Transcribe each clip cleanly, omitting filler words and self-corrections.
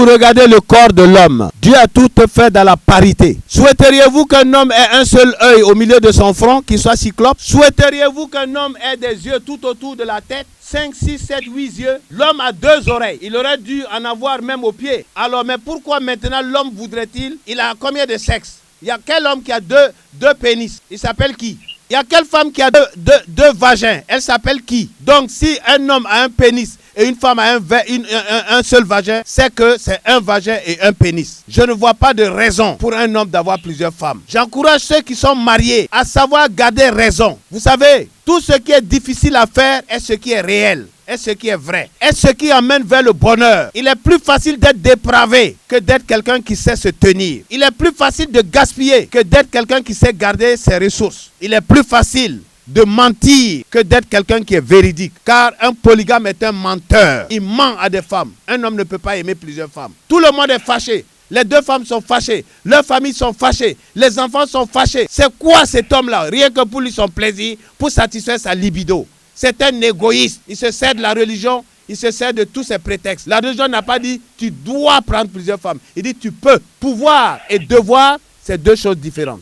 vous regardez le corps de l'homme, Dieu a tout fait dans la parité. Souhaiteriez-vous qu'un homme ait un seul œil au milieu de son front, qui soit cyclope? Souhaiteriez-vous qu'un homme ait des yeux tout autour de la tête? 5, 6, 7, 8 yeux. L'homme a 2 oreilles. Il aurait dû en avoir même aux pieds. Alors, mais pourquoi maintenant l'homme voudrait-il? Il a combien de sexes? Il y a quel homme qui a deux pénis? Il s'appelle qui? Il y a quelle femme qui a deux vagins? Elle s'appelle qui? Donc, si un homme a un pénis et une femme a un seul vagin, c'est que c'est un vagin et un pénis. Je ne vois pas de raison pour un homme d'avoir plusieurs femmes. J'encourage ceux qui sont mariés à savoir garder raison. Vous savez, tout ce qui est difficile à faire est ce qui est réel, est ce qui est vrai, est ce qui amène vers le bonheur. Il est plus facile d'être dépravé que d'être quelqu'un qui sait se tenir. Il est plus facile de gaspiller que d'être quelqu'un qui sait garder ses ressources. Il est plus facile de mentir que d'être quelqu'un qui est véridique. Car un polygame est un menteur. Il ment à des femmes. Un homme ne peut pas aimer plusieurs femmes. Tout le monde est fâché. Les 2 femmes sont fâchées. Leurs familles sont fâchées. Les enfants sont fâchés. C'est quoi cet homme-là? Rien que pour lui son plaisir, pour satisfaire sa libido. C'est un égoïste. Il se sert de la religion. Il se sert de tous ces prétextes. La religion n'a pas dit tu dois prendre plusieurs femmes. Il dit tu peux. Pouvoir et devoir, c'est 2 choses différentes.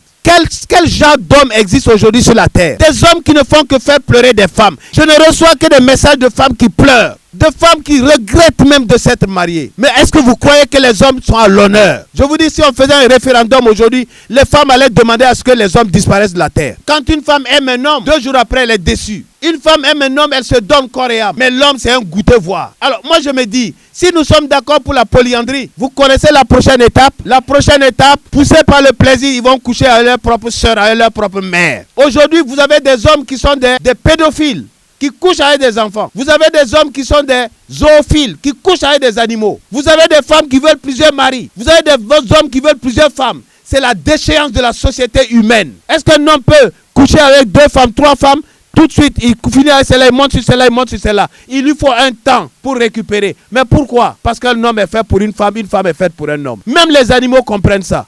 Quel genre d'hommes existe aujourd'hui sur la terre? Des hommes qui ne font que faire pleurer des femmes. Je ne reçois que des messages de femmes qui pleurent. De femmes qui regrettent même de s'être mariées. Mais est-ce que vous croyez que les hommes sont à l'honneur? Je vous dis, si on faisait un référendum aujourd'hui, les femmes allaient demander à ce que les hommes disparaissent de la terre. Quand une femme aime un homme, 2 jours après, elle est déçue. Une femme aime un homme, elle se donne corps et âme. Mais l'homme, c'est un goûter-voir. Alors, moi, je me dis, si nous sommes d'accord pour la polyandrie, vous connaissez la prochaine étape? La prochaine étape, poussés par le plaisir, ils vont coucher avec leur propre soeur, avec leur propre mère. Aujourd'hui, vous avez des hommes qui sont des pédophiles, qui couchent avec des enfants. Vous avez des hommes qui sont des zoophiles, qui couchent avec des animaux. Vous avez des femmes qui veulent plusieurs maris. Vous avez des hommes qui veulent plusieurs femmes. C'est la déchéance de la société humaine. Est-ce qu'un homme peut coucher avec 2 femmes, 3 femmes? Tout de suite, il finit avec celle-là, il monte sur celle-là, il monte sur celle-là. Il lui faut un temps pour récupérer. Mais pourquoi? Parce qu'un homme est fait pour une femme est faite pour un homme. Même les animaux comprennent ça.